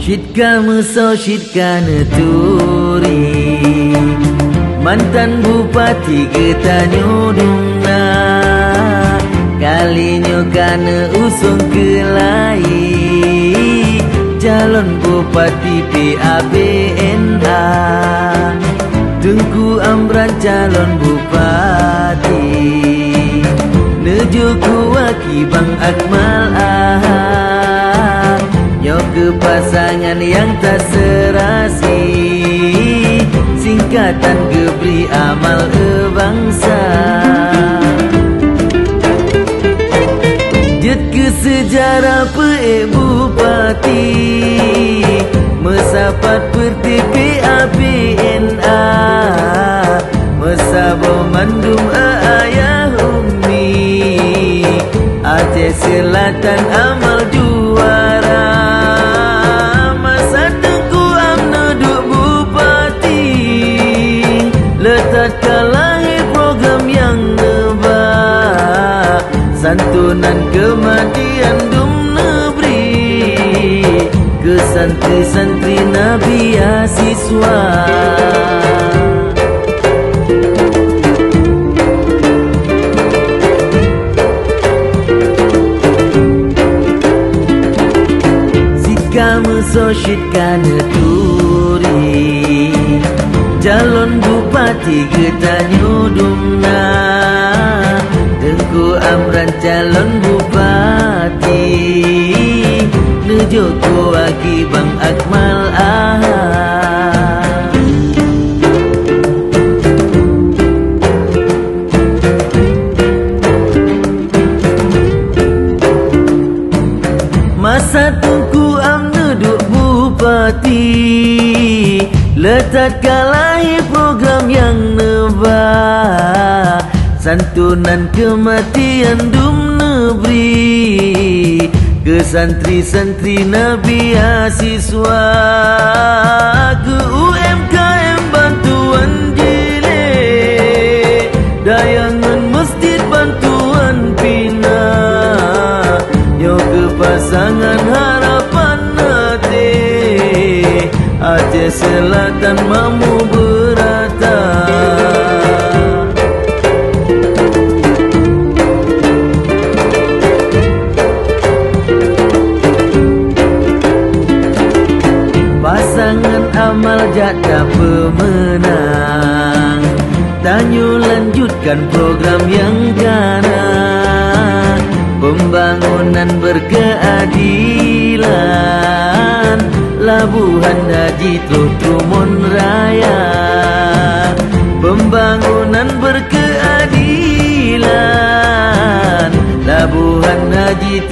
Syidka meso syidka neturi mantan bupati Getanyudungna kalinya kana usung kelai calon bupati PABNA Tengku Amran calon bupati Nejo kuwaki Bang Akmal Nyo ke pasangan yang tak serasi Singkatan gebri amal bangsa Jet ke sejarah bupati Mesapat perti PABNA Mesabo mandum ayah umi Aceh Selatan amal juara Masa Tengku Amno duk bupati Letak kalahi program yang neba Santunan kematian dum negeri Ke santri-santri Nabi Asiswa Syidka neturi calon bupati Getanyudungna Tengku Amran calon bupati Nejo kuwaki Bang Akmal Masa Tengku Amno duk bupati Letak kalahi program yang neba Santunan kematian dum negeri Ke santri-santri Nabi Asiswa Ke UMKM bantuan jile Dayangan masjid bantuan pina Yo ke pasangan harapan nate Aceh Selatan mamu berata Pasangan amal jatah pemenang Tanyo lanjutkan program yang kanan Pembangunan berkeadilan Labuhan Haji Trumon Raya Pembangunan berkeadilan Labuhan Haji